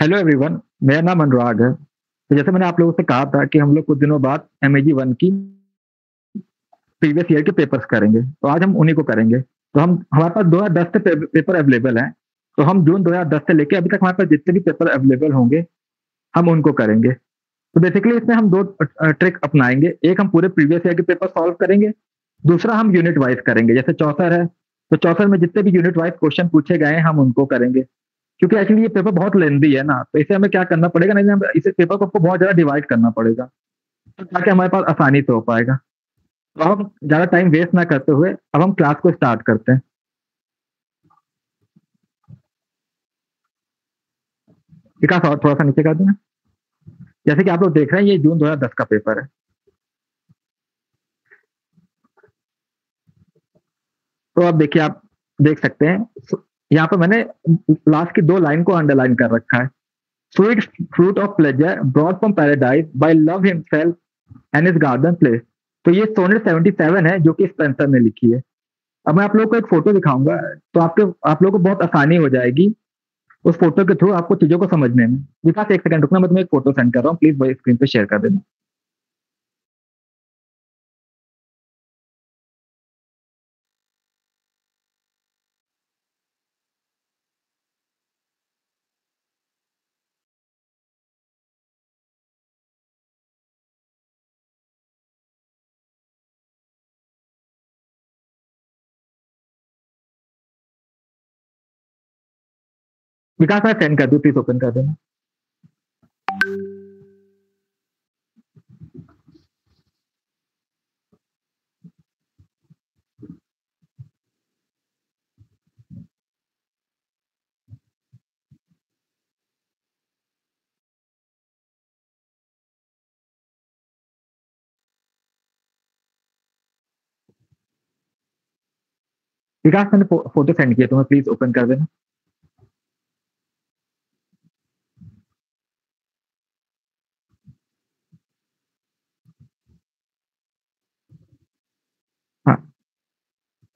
Hello everyone, मेरा नाम अनुराग है। तो जैसे मैंने आप लोगों से कहा था कि हम लोग कुछ दिनों बाद एमएजी वन की प्रीवियस ईयर के पेपर्स करेंगे, तो आज हम उन्हीं को करेंगे। तो हम हमारे पास 2010 से पेपर अवेलेबल हैं। तो हम जून 2010 से लेके अभी तक हमारे पास जितने भी पेपर अवेलेबल होंगे, हम उनको करेंगे। तो बेसिकली इसमें हम दो ट्रिक अपनाएंगे। एक, हम पूरे प्रीवियस ईयर के पेपर सॉल्व करेंगे। दूसरा, हम यूनिट वाइज करेंगे। जैसे चौसर है, तो चौसर में जितने भी यूनिट वाइज क्वेश्चन पूछे गए हैं, हम उनको करेंगे। क्योंकि एक्चुअली ये पेपर बहुत लेंदी है ना, तो इसे हमें क्या करना पड़ेगा, नहीं हम इसे पेपर को आपको बहुत ज्यादा डिवाइड करना पड़ेगा, तो ताकि हमारे पास आसानी से हो पाएगा। तो अब ज्यादा टाइम वेस्ट ना करते हुए अब हम क्लास को स्टार्ट करते हैं। विकास और थोड़ा सा नीचे कर देना। जैसे कि आप लोग देख रहे हैं, ये जून 2010 का पेपर है। तो अब देखिए, आप देख सकते हैं यहाँ पे मैंने लास्ट की दो लाइन को अंडरलाइन कर रखा है। Sweet fruit of pleasure brought from paradise by love himself and is garden place. तो ये सोनेट 77 है, जो कि स्पेंसर ने लिखी है। अब मैं आप लोगों को एक फोटो दिखाऊंगा, तो आप लोगों को बहुत आसानी हो जाएगी उस फोटो के थ्रू आपको चीजों को समझने में। विकास, एक सेकंड रुकना, मैं तुम्हें एक फोटो सेंड कर रहा हूँ, प्लीज वही स्क्रीन पे शेयर कर देना। विकास, मैं सेंड कर दूँ, प्लीज ओपन कर देना। विकास, मैंने फोटो सेंड किया, तुम्हें प्लीज ओपन कर देना। हाँ,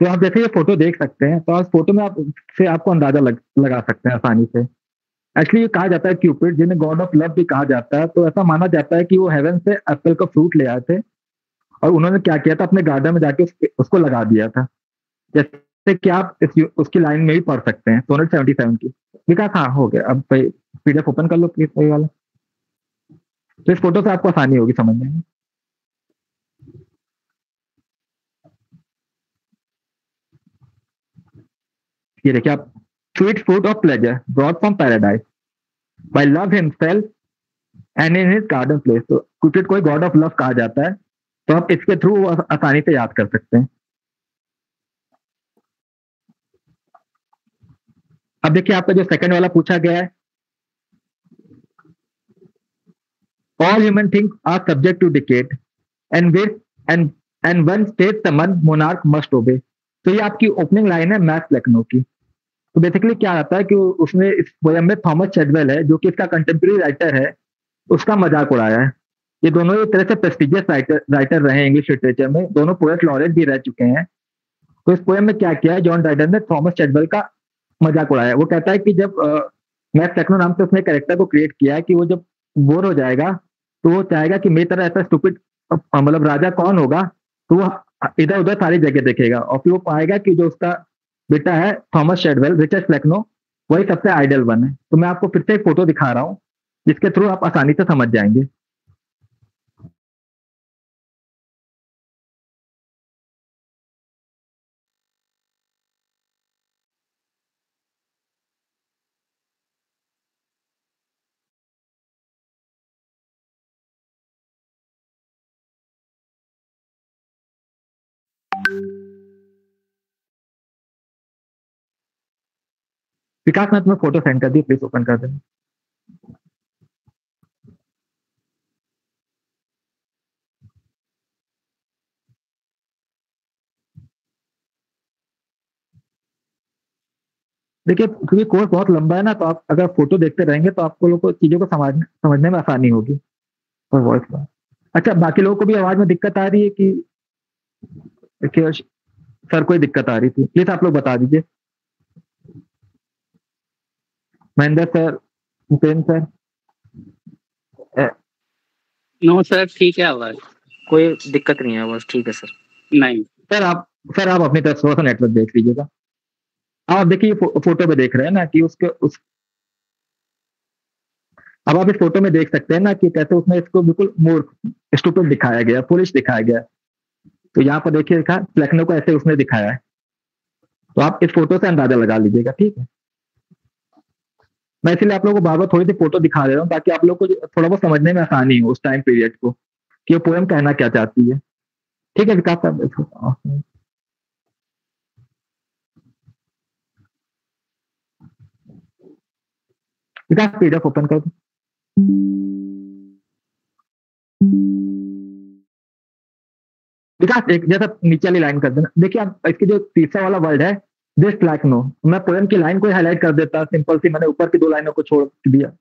तो आप जैसे ये फोटो देख सकते हैं, तो आप फोटो में आप से आपको अंदाजा लगा सकते हैं आसानी से। एक्चुअली ये कहा जाता है क्यूपिड, जिन्हें गॉड ऑफ लव भी कहा जाता है, तो ऐसा माना जाता है कि वो हेवन से एप्पल का फ्रूट ले आए थे, और उन्होंने क्या किया था, अपने गार्डन में जाके उसको लगा दिया था। जैसे कि आप उसकी लाइन में भी पढ़ सकते हैं, सोनेट 77 की। विकास, हाँ हो गया, अब पीडीएफ ओपन कर लो प्लीज, वही वाला। तो इस फोटो से आपको आसानी होगी समझने में। ये देखिए आप, sweet fruit of pleasure brought from paradise by love himself and in his garden place. तो क्रिकेट को गॉड ऑफ लव कहा जाता है, तो आप इसके थ्रू आसानी से याद कर सकते हैं। अब देखिए, आपका जो सेकंड वाला पूछा गया है, all human things are subject to decay and with and and one state the man monarch must obey. तो ये आपकी ओपनिंग लाइन है मैथ लखनऊ की। तो बेसिकली क्या आता है कि उसने इस पोयम में थॉमस चैडवेल है, जो कि इसका कंटेम्प्रेरी राइटर है, उसका मजाक उड़ाया है। ये दोनों एक तरह से प्रेस्टिजियस राइटर रहे इंग्लिश लिटरेचर में, दोनों पोएट लॉरेट भी रह चुके हैं। तो इस पोएम में क्या किया है, जॉन राइडर ने थॉमस चैडवेल का मजाक उड़ाया है। वो कहता है कि जब मैथ टेक्नो नाम से उसने कैरेक्टर को क्रिएट किया है, कि वो जब बोर हो जाएगा, तो वो चाहेगा कि मेरी तरह ऐसा स्टूपिड मतलब राजा कौन होगा, तो वो इधर उधर सारी जगह देखेगा, और फिर वो पाएगा कि जो उसका बेटा है थॉमस शेडवेल, रिचर्ड फ्लेक्नो, वही सबसे आइडियल वन है। तो मैं आपको फिर से एक फोटो दिखा रहा हूँ, जिसके थ्रू आप आसानी से समझ जाएंगे। विकास, मैं तुम्हें फोटो सेंड कर दी, प्लीज ओपन कर देना। देखिए, क्योंकि कोर्स बहुत लंबा है ना, तो आप अगर फोटो देखते रहेंगे तो आपको लोग को चीजों को समझने में आसानी होगी। और वॉइस में, अच्छा, बाकी लोगों को भी आवाज में दिक्कत आ रही है कि सर कोई दिक्कत आ रही थी, प्लीज आप लोग बता दीजिए। Mahendra sir, Bhupen sir. अ, नो सर, ठीक है आवाज। कोई दिक्कत नहीं है, बस ठीक है सर। नहीं। सर आप सर आप अपनी तरफ थोड़ा सा नेटवर्क देख लीजिएगा। आप देखिए फोटो पे देख रहे हैं ना कि उसके उस अब आप इस फोटो में देख सकते हैं ना कि कैसे उसमें इसको बिल्कुल मूर्ख स्टूपिड दिखाया गया, फुलिश दिखाया गया। तो यहाँ पर देखिए लिखा प्लेक्नो को ऐसे उसने दिखाया है। तो आप इस फोटो से अंदाजा लगा लीजिएगा, ठीक है। मैं इसलिए आप लोगों को बार बार थोड़ी सी फोटो दिखा दे रहा हूँ ताकि आप लोग को थोड़ा बहुत समझने में आसानी हो उस टाइम पीरियड को कि वो पोएम कहना क्या चाहती है। ठीक है विकास साहब विकास पीडीएफ ओपन कर दो। विकास एक जैसा नीचे वाली लाइन कर देना। देखिए आप इसके जो तीसरा वाला वर्ड है दिस लाइक नो, मैं पोएम की लाइन को हाईलाइट कर देता सिंपल सी, मैंने ऊपर की दो लाइनों को छोड़ दिया,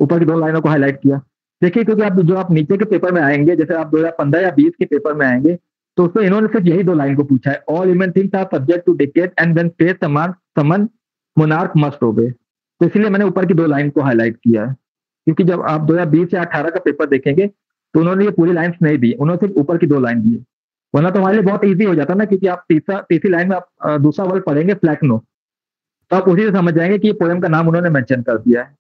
ऊपर की दो लाइनों को हाईलाइट किया। देखिए क्योंकि आप जो आप नीचे के पेपर में आएंगे, जैसे आप 2015 या 20 के पेपर में आएंगे, तो उसमें इन्होंने सिर्फ यही दो लाइन को पूछा है, all human things are subject to decay and when face summon monarch must obey. तो इसलिए मैंने ऊपर की दो लाइन को हाईलाइट किया है, क्योंकि जब आप 2020 या 18 का पेपर देखेंगे तो उन्होंने ये पूरी लाइन्स नहीं दी, उन्होंने सिर्फ ऊपर की दो लाइन दी। वरना तो हमारे लिए बहुत ईजी हो जाता ना, क्योंकि आप तीसरी लाइन में आप दूसरा वर्ड पढ़ेंगे फ्लैक्नो, तो आप उसी से समझ जाएंगे कि ये पोएम का नाम उन्होंने मेंशन कर दिया है।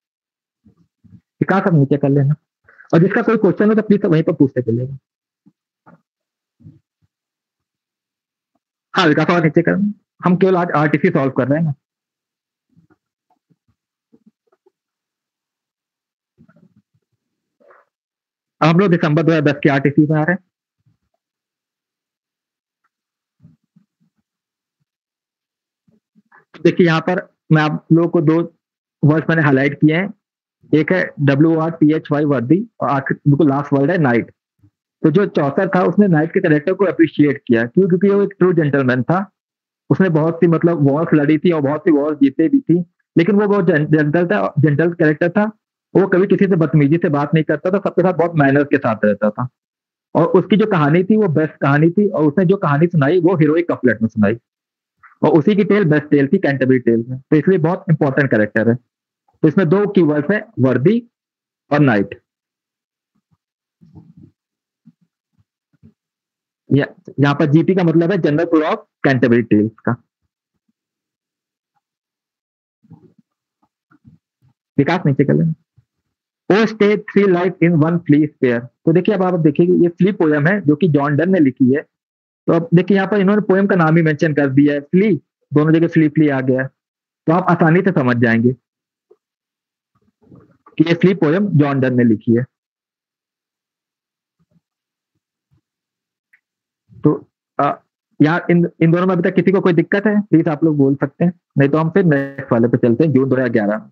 कहा सब नीचे कर लेना, और जिसका कोई क्वेश्चन हो तो प्लीज वहीं पर पूछते चलिएगा। हाँ विकास और नीचे कर, हम केवल आज आरटीसी सॉल्व कर रहे हैं ना। अब हम लोग दिसंबर 2010 के आरटीसी में आ रहे हैं। देखिए यहाँ पर मैं आप लोगों को दो वर्ड्स मैंने हाईलाइट किए हैं। एक है WRTHY वर्दी, और आखिर बिल्कुल लास्ट वर्ड है नाइट। तो जो चौथा था उसने नाइट के कैरेक्टर को अप्रिशिएट किया, क्यों? क्योंकि वो एक ट्रू जेंटलमैन था। उसने बहुत सी मतलब वॉर्स लड़ी थी और बहुत सी वॉर्स जीते भी थी, लेकिन वो बहुत जेंटल था, जेंटल कैरेक्टर था। वो कभी किसी से बदतमीजी से बात नहीं करता था, सबके साथ बहुत मैनर्स के साथ रहता था। और उसकी जो कहानी थी वो बेस्ट कहानी थी, और उसने जो कहानी सुनाई वो हीरोइक कपलेट में सुनाई, और उसी की टेल बेस्ट टेल थी कैंटरबरी टेल में, तो इसलिए बहुत इंपॉर्टेंट कैरेक्टर है। तो इसमें दो कीवर्ड्स है, वर्दी और नाइट। यहाँ पर जीपी का मतलब है general tour of Canterbury Tales का। विकास नीचे कर लेना। ओ stay three life in one flee spare. तो देखिए अब आप देखिए ये फ्ली पोयम है जो कि जॉन डन ने लिखी है। तो अब देखिए यहाँ पर इन्होंने पोएम का नाम ही मेंशन कर दिया है, फ्ली। दोनों जगह फ्ली फ्ली आ गया है, तो आप आसानी से समझ जाएंगे कि ये फ्ली पोएम जॉन डन ने लिखी है। तो आ, यहाँ इन दोनों में अभी तक किसी को कोई दिक्कत है प्लीज आप लोग बोल सकते हैं, नहीं तो हम फिर नेक्स्ट वाले पे चलते हैं, जून 2011।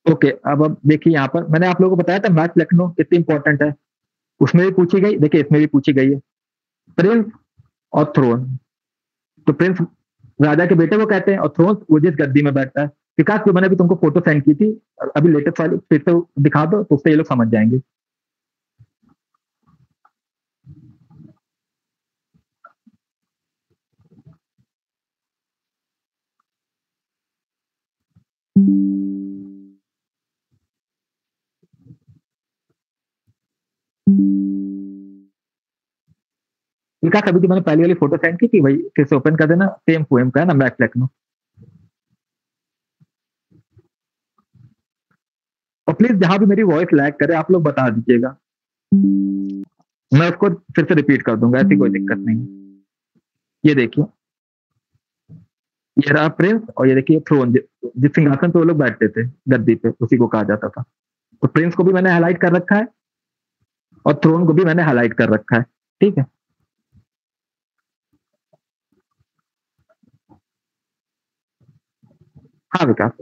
ओके अब देखिए यहाँ पर मैंने आप लोगों को बताया था मैथ लखनऊ कितनी इंपॉर्टेंट है, उसमें भी पूछी गई, देखिए इसमें भी पूछी गई है। प्रिंस और थ्रोन। तो प्रिंस राजा के बेटे को कहते हैं, और थ्रोन वो जिस गद्दी में बैठता है। विकास जो मैंने अभी तुमको फोटो सेंड की थी, अभी लेटेस्ट वाली फिर से दिखा दो, तो उससे ये लोग समझ जाएंगे। विकास अभी जो मैंने पहली वाली फोटो सेंड की थी वही फिर से ओपन कर देना, सेम पोएम का है ना, मैथ लखनऊ। और प्लीज जहां भी मेरी वॉइस लैग करे आप लोग बता दीजिएगा, मैं उसको फिर से रिपीट कर दूंगा, ऐसी कोई दिक्कत नहीं। ये देखिए, ये रहा प्रिंस, और ये देखिए थ्रोन, जिस सिंहासन पे वो लोग बैठते थे गद्दी पे, उसी को कहा जाता था। तो प्रिंस को भी मैंने हाईलाइट कर रखा है, और थ्रोन को भी मैंने हाईलाइट कर रखा है, ठीक है। हाँ विकास।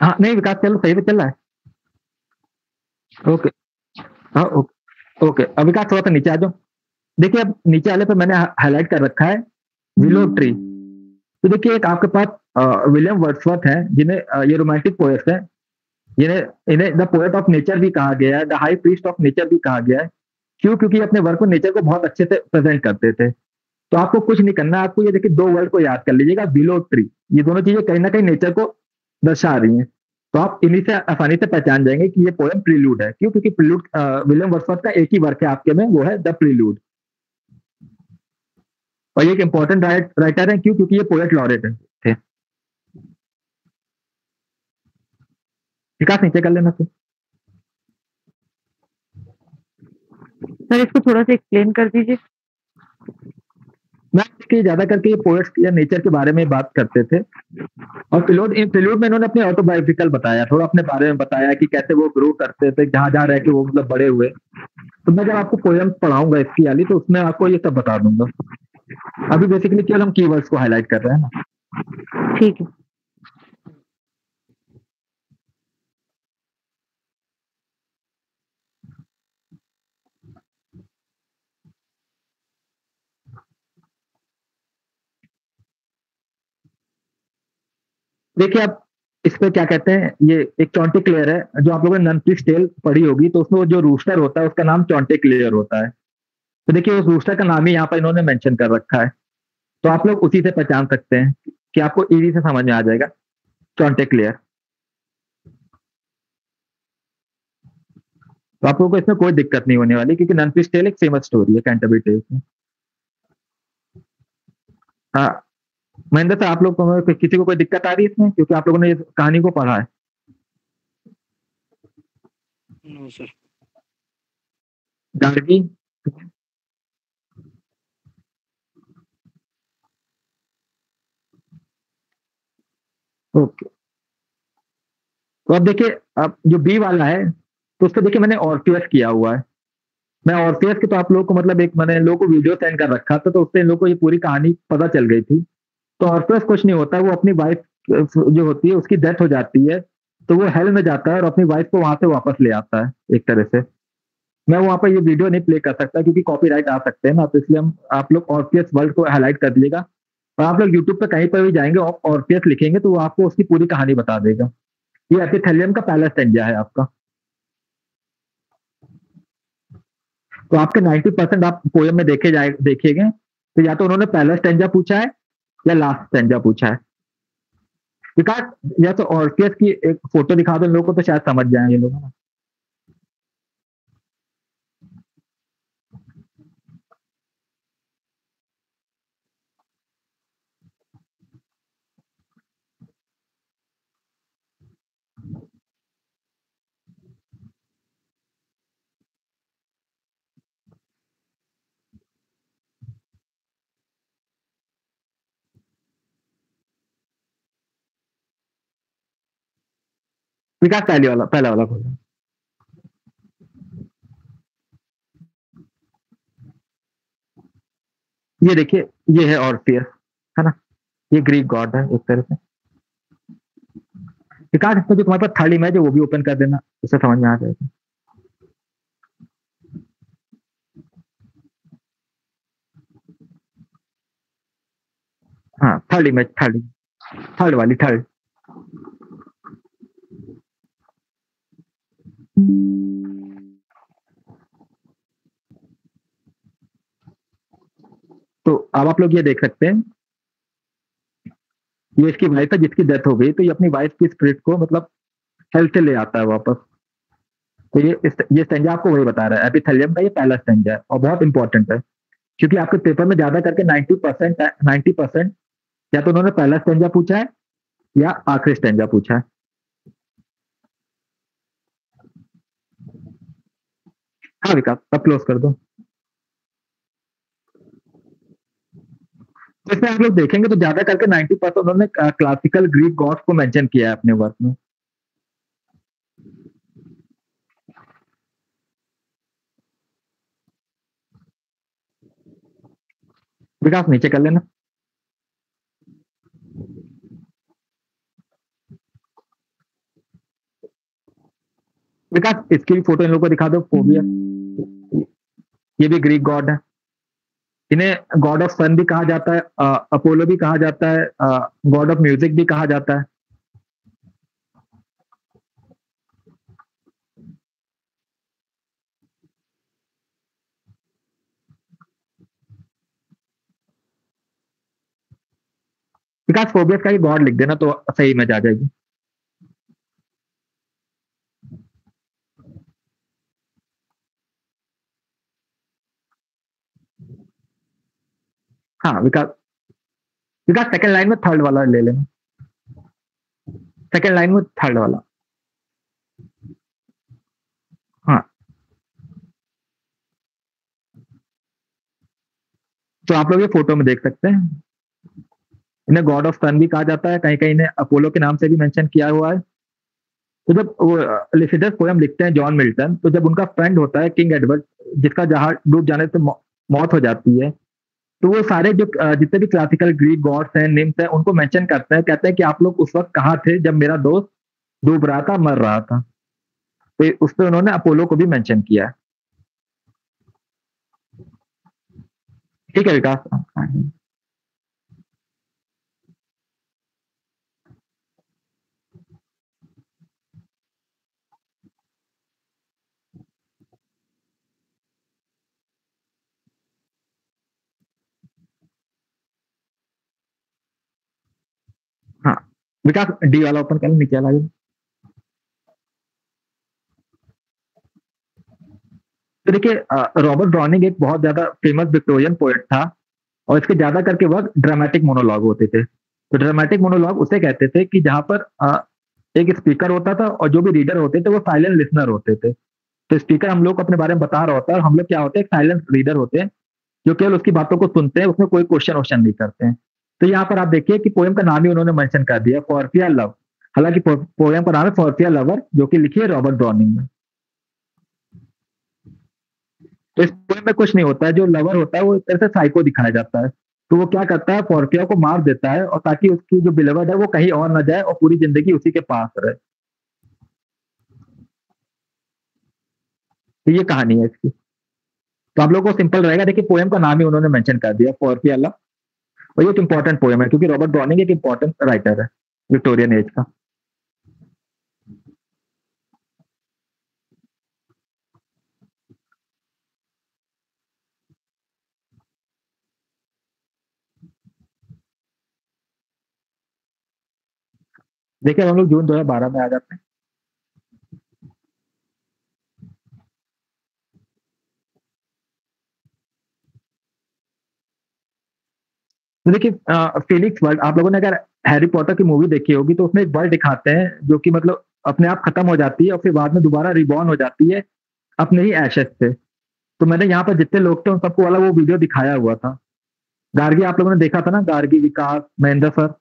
हाँ नहीं विकास, चलो सही पे चल रहा है। ओके। हाँ ओके ओके, अब विकास थोड़ा सा नीचे आ जाओ। देखिए अब नीचे वाले पे मैंने हाईलाइट कर रखा है विलो ट्री। तो देखिए एक आपके पास विलियम वर्ड्सवर्थ है, जिन्हें ये रोमांटिक पोएट्स है, जिन्हें इन्हें द पोएट ऑफ नेचर भी कहा गया है, the high priest of nature भी कहा गया है। क्यों? क्योंकि ये अपने वर्क में नेचर को बहुत अच्छे से प्रेजेंट करते थे। तो आपको कुछ नहीं करना, आपको ये देखिए दो वर्ड को याद कर लीजिएगा, विलो ट्री। ये दोनों चीजें कहीं ना कहीं नेचर को दर्शा रही हैं। तो आप इन्हीं से आसानी से पहचान जाएंगे कि ये पोएम प्रीलूड है। क्यों? क्योंकि प्रीलूड विलियम वर्ड्सवर्थ का एक ही वर्क है आपके में, वो है द प्रीलूड। और ये एक इंपॉर्टेंट राइटर है। क्यों? क्योंकि ये पोएट लॉरेट है थे। विकास नीचे कर लेना फिर। सर इसको थोड़ा सा एक्सप्लेन कर दीजिए। मैं देखिए ज्यादा करके ये पोएट्स या नेचर के बारे में बात करते थे। और प्रिलूड में इन्होंने अपने ऑटोबायोग्राफिकल बताया, थोड़ा अपने बारे में बताया कि कैसे वो ग्रो करते थे, जहां जहां रह के वो मतलब बड़े हुए। तो मैं जब आपको पोएम पढ़ाऊंगा इसकी वाली, तो उसमें आपको ये सब बता दूंगा। अभी बेसिकली केवल हम कीवर्ड्स को हाईलाइट कर रहे हैं ना। ठीक है। देखिए आप इस पे क्या कहते हैं, ये एक चॉन्टिक्लेयर है, जो आप लोगों ने ननफिश टेल पढ़ी होगी, तो उसमें वो जो रूस्टर होता है उसका नाम चॉन्टिक्लेयर होता है। तो देखिए उस रूस्टर का नाम ही यहाँ पर इन्होंने मेंशन कर रखा है। तो आप लोग उसी से पहचान सकते हैं कि आपको इजी से समझ में आ जाएगा, चॉन्टिक्लेयर। तो आप लोगों को इसमें कोई दिक्कत नहीं होने वाली, क्योंकि ननफिश टेल एक फेमस स्टोरी है कैंटरबरी टेल्स में। हाँ महेंद्र सर, आप लोग को किसी को कोई दिक्कत आ रही है इसमें, क्योंकि आप लोगों ने इस कहानी को पढ़ा है। No sir. गार्गी। ओके। तो अब देखिए, अब जो बी वाला है, तो उसको देखिए मैंने ऑर्फियस किया हुआ है। मैं ऑर्फियस के, तो आप लोगों को मतलब एक मैंने लोगों को वीडियो सेंड कर रखा था, तो उससे इन लोगों को ये पूरी कहानी पता चल गई थी। तो ऑर्फियस कुछ नहीं होता, वो अपनी वाइफ जो होती है उसकी डेथ हो जाती है, तो वो हेल में जाता है और अपनी वाइफ को वहां से वापस ले आता है एक तरह से। मैं वहां पर ये वीडियो नहीं प्ले कर सकता, क्योंकि कॉपीराइट आ सकते हैं ना, तो इसलिए हम आप लोग ऑर्फियस वर्ल्ड को हाईलाइट कर दिएगा। और आप लोग यूट्यूब पे कहीं पर भी जाएंगे और ऑर्फियस लिखेंगे, तो वो आपको उसकी पूरी कहानी बता देगा। ये एपिथेलियम का पहला स्टेंजा है आपका। तो आपके 90% आप पोएम में देखेंगे, तो या तो उन्होंने पहला स्टेंजा पूछा है या लास्ट स्टेंजा पूछा है। विकास, या तो ऑर्फियस की एक फोटो दिखा दो इन लोगों को, तो शायद समझ जाए ये लोग, है ना। विकास पहला वाला खोलो। ये देखिए, ये है ऑर्फियस, है ना। ये ग्रीक गॉड है एक तरह से। विकास, इसमें जो तुम्हारे पास थर्ड इमेज है वो भी ओपन कर देना, उससे समझ में आ जाएगा। हाँ थर्ड इमेज, थर्ड वाली, थर्ड। तो अब आप लोग ये देख सकते हैं, ये इसकी वाइफ है जिसकी डेथ हो गई, तो ये अपनी वाइफ की स्पिरिट को मतलब हेल्थ से ले आता है वापस। तो ये स्टेंजा आपको वही बता रहा है, एपिथेलियम का ये पहला स्टेंजा है और बहुत इंपॉर्टेंट है। क्योंकि आपके पेपर में ज्यादा करके 90% या तो उन्होंने पहला स्टेंजा पूछा है या आखिरी स्टेंजा पूछा है। हाँ विकास, अब क्लोज कर दो। तो इसमें आप लोग देखेंगे तो ज्यादा करके 90% उन्होंने क्लासिकल ग्रीक गॉड्स को मेंशन किया है अपने वर्क में। विकास नीचे कर लेना। विकास इसकी भी फोटो इन लोगों को दिखा दो, फोबियस। ये भी ग्रीक गॉड है। इन्हें गॉड ऑफ सन भी कहा जाता है, अपोलो भी कहा जाता है, गॉड ऑफ म्यूजिक भी कहा जाता है। विकास फोबियस का ही गॉड लिख देना तो सही इमेज आ जाएगी। हाँ विकास, विकास सेकंड लाइन में थर्ड वाला ले लेना, सेकंड लाइन में थर्ड वाला। हाँ, तो आप लोग ये फोटो में देख सकते हैं, इन्हें गॉड ऑफ सन भी कहा जाता है, कहीं कहीं इन्हें अपोलो के नाम से भी मेंशन किया हुआ है। तो जब वो लिसिडस पोयम लिखते हैं जॉन मिल्टन, तो जब उनका फ्रेंड होता है किंग एडवर्ड, जिसका जहाज डूब जाने से मौत हो जाती है, तो वो सारे जो जितने भी क्लासिकल ग्रीक गॉड्स हैं, निम्स हैं, उनको मेंशन करते हैं, कहते हैं कि आप लोग उस वक्त कहाँ थे जब मेरा दोस्त डूब रहा था, मर रहा था। तो उस पर उन्होंने अपोलो को भी मेंशन किया है। ठीक है विकास। हाँ विकास, डी वाला ओपन कर, नीचे वाला भी। तो देखिए, रॉबर्ट ब्राउनिंग एक बहुत ज्यादा फेमस विक्टोरियन पोएट था, और इसके ज्यादा करके वर्क ड्रामेटिक मोनोलॉग होते थे। तो ड्रामेटिक मोनोलॉग उसे कहते थे कि जहां पर एक स्पीकर होता था और जो भी रीडर होते थे वो साइलेंट लिसनर होते थे। तो स्पीकर हम लोग को अपने बारे में बता रहा होता है, और हम लोग क्या होते हैं, साइलेंट रीडर होते हैं, जो केवल उसकी बातों को सुनते हैं, उसमें कोई क्वेश्चन वोश्चन नहीं करते हैं। तो यहाँ पर आप देखिए कि पोएम का नाम ही उन्होंने मेंशन कर दिया, फॉरफिया लव। हालांकि पोएम का नाम है फॉरफिया लवर, जो कि लिखी है रॉबर्ट ब्राउनिंग ने। तो इस पोएम में कुछ नहीं होता है, जो लवर होता है वो एक तरह से साइको दिखाया जाता है। तो वो क्या करता है, फॉरफिया को मार देता है, और ताकि उसकी जो बिलवड है वो कहीं और ना जाए और पूरी जिंदगी उसी के पास रहे। तो ये कहानी है इसकी। तो आप लोगों को सिंपल रहेगा, देखिए पोएम का नाम ही उन्होंने मेंशन कर दिया, फॉरफिया लव। और ये एक इंपॉर्टेंट पोएम है, क्योंकि रॉबर्ट ब्राउनिंग एक इंपॉर्टेंट राइटर है विक्टोरियन एज का। देखिए हम लोग जून 2012 में आ जाते हैं। तो देखिए, फिनिक्स वर्ल्ड, आप लोगों ने अगर हैरी पॉटर की मूवी देखी होगी तो उसमें एक वर्ल्ड दिखाते हैं जो कि मतलब अपने आप खत्म हो जाती है और फिर बाद में दोबारा रिबॉर्न हो जाती है अपने ही एशेस से। तो मैंने यहाँ पर जितने लोग थे उन सबको वाला वो वीडियो दिखाया हुआ था। गार्गी आप लोगों ने देखा था ना, गार्गी, विकास, महेंद्र सर।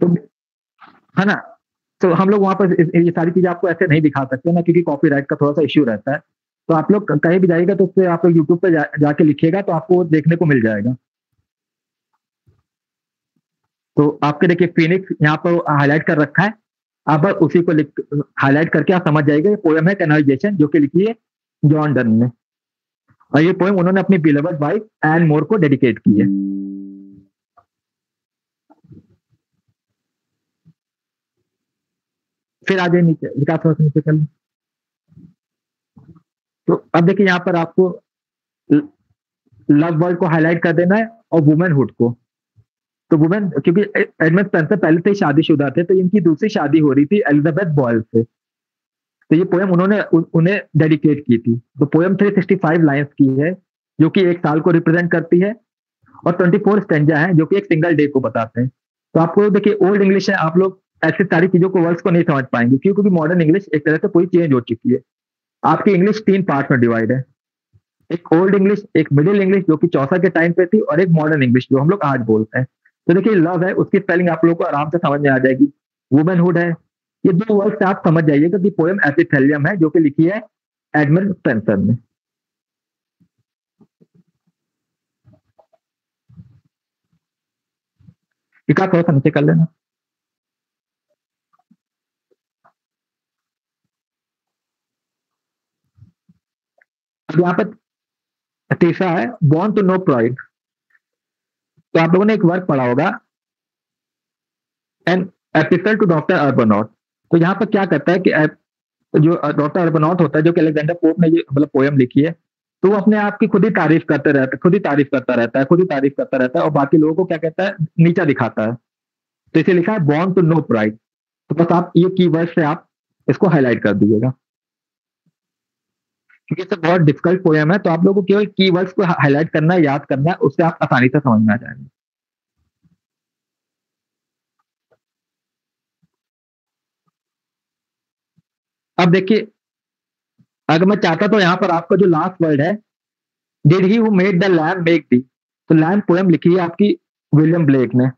तो है ना, तो हम लोग वहां पर ये सारी चीजें आपको ऐसे नहीं दिखा सकते ना, क्योंकि कॉपीराइट का थोड़ा सा इश्यू रहता है। तो आप लोग कहीं भी जाइएगा तो उससे आप लोग यूट्यूब पे जाके लिखिएगा तो आपको वो देखने को मिल जाएगा। तो आपके देखिए फिनिक्स यहाँ पर हाईलाइट कर रखा है, आप बस उसी को लिख हाईलाइट करके आप समझ जाएंगे, ये पोएम है कैनलाइजेशन, जो कि लिखी है जॉन डन ने। और ये पोएम उन्होंने अपनी बिलवड वाइफ एन मोर को डेडिकेट की है। फिर आगे नीचे विकास, थोड़ा सा नीचे कर लो। तो अब देखिए यहाँ पर आपको लव वर्ड को हाईलाइट कर देना है, और वुमेनहुड को। तो वुमेन, क्योंकि एडमंड स्पेंसर पहले से ही शादीशुदा थे, तो इनकी दूसरी शादी हो रही थी एलिजाबेथ बॉयल से। तो ये पोएम उन्होंने उन्हें डेडिकेट की थी। तो पोएम 365 लाइन्स की है, जो कि एक साल को रिप्रेजेंट करती है, और 24 स्टेंजा है जो कि एक सिंगल डे को बताते हैं। तो आपको देखिए ओल्ड इंग्लिश है, आप लोग ऐसी सारी चीजों को, वर्ड्स को नहीं समझ पाएंगे, क्योंकि मॉडर्न इंग्लिश एक तरह से पूरी चेंज हो चुकी है। आपकी इंग्लिश 3 पार्ट में डिवाइड है, एक ओल्ड इंग्लिश, एक मिडिल इंग्लिश जो कि चौसा के टाइम पे थी, और एक मॉडर्न इंग्लिश जो हम लोग आज बोलते हैं। तो देखिए लव है, उसकी स्पेलिंग आप लोगों को आराम से समझ में आ जाएगी। वुमेनहुड है, ये दो वर्ड से आप समझ जाइएगा कि पोएम एपिथेलियम है, जो कि लिखी है एडमंड स्पेंसर ने। विकास थोड़ा सा नीचे कर लेना। अब यहाँ पर तीसरा है बॉर्न टू नो फ्रॉइड। तो आप लोगों ने एक वर्क पढ़ा होगा एन एपिस्टल टू डॉक्टर अर्बनॉट। तो यहाँ पर क्या करता है कि जो डॉक्टर अर्बनॉट होता है, जो कि अलेक्जेंडर पोप ने ये मतलब पोयम लिखी है, तो वो अपने आप की खुद ही तारीफ करते रहता है, खुद ही तारीफ करता रहता है, खुद ही तारीफ करता रहता है, और बाकी लोगों को क्या कहता है, नीचा दिखाता है। तो इसे लिखा है बॉर्न टू नो प्राइड। तो बस आप ये कीवर्ड से आप इसको हाईलाइट कर दीजिएगा, क्योंकि इससे बहुत डिफिकल्ट पोयम है, तो आप लोगों को केवल कीवर्ड्स को हाईलाइट करना है, याद करना है, उससे आप आसानी से समझ में आ जाएंगे। अब देखिए, अगर मैं चाहता तो यहाँ पर आपका जो लास्ट वर्ड है, did he who made the lamp make the, तो लैम्प पोयम लिखी है आपकी विलियम ब्लेक ने।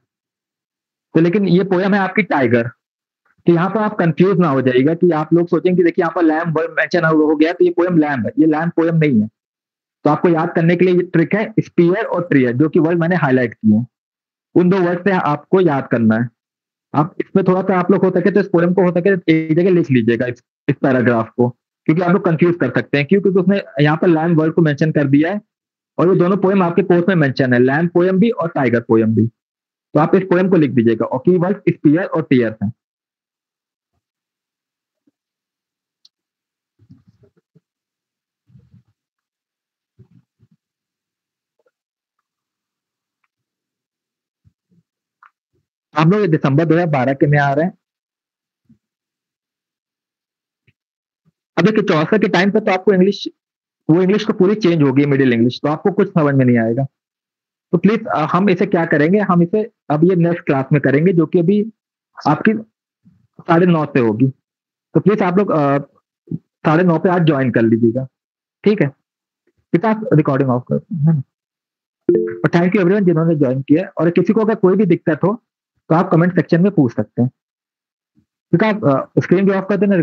तो लेकिन ये पोयम है आपकी टाइगर। तो यहाँ पर आप कंफ्यूज ना हो जाइएगा कि आप लोग सोचेंगे कि देखिए यहाँ पर लैम्प वर्ड मेंशन हो गया, तो ये पोयम लैम्प है, ये लैम्प पोयम नहीं है। तो आपको याद करने के लिए ये ट्रिक है स्पीयर और ट्रियर, जो कि वर्ड मैंने हाईलाइट किए हैं। उन दो वर्ड से आपको याद करना है। आप इसमें थोड़ा सा आप लोग हो सके तो इस पोयम को हो सके एक जगह लिख लीजिएगा, इस पैराग्राफ को, क्योंकि आप लोग कंफ्यूज कर सकते हैं, क्योंकि उसने यहाँ पर लैम्प वर्ड को मेंशन कर दिया है, और ये दोनों पोयम आपके कोर्स में मेंशन है, लैम्प पोयम भी और टाइगर पोयम भी। तो आप इस पोयम को लिख दीजिएगा, और कीवर्ड स्पीयर और टीयर है। आप लोग दिसंबर 2012 के में आ रहे हैं। अब देखिए, चौसर के टाइम पे तो आपको इंग्लिश, वो इंग्लिश तो पूरी चेंज होगी, मिडिल इंग्लिश, तो आपको कुछ समझ में नहीं आएगा। तो प्लीज हम इसे क्या करेंगे, हम इसे अब ये नेक्स्ट क्लास में करेंगे, जो कि अभी आपकी 9:30 से होगी। तो प्लीज आप लोग 9:30 पे आज ज्वाइन कर लीजिएगा, ठीक है। पिता रिकॉर्डिंग ऑफ कर, है ना। और थैंक यू एवरीवन जिन्होंने ज्वाइन किया, और किसी को अगर कोई भी दिक्कत हो तो आप कमेंट सेक्शन में पूछ सकते हैं। पिता स्क्रीन भी ऑफ कर देना।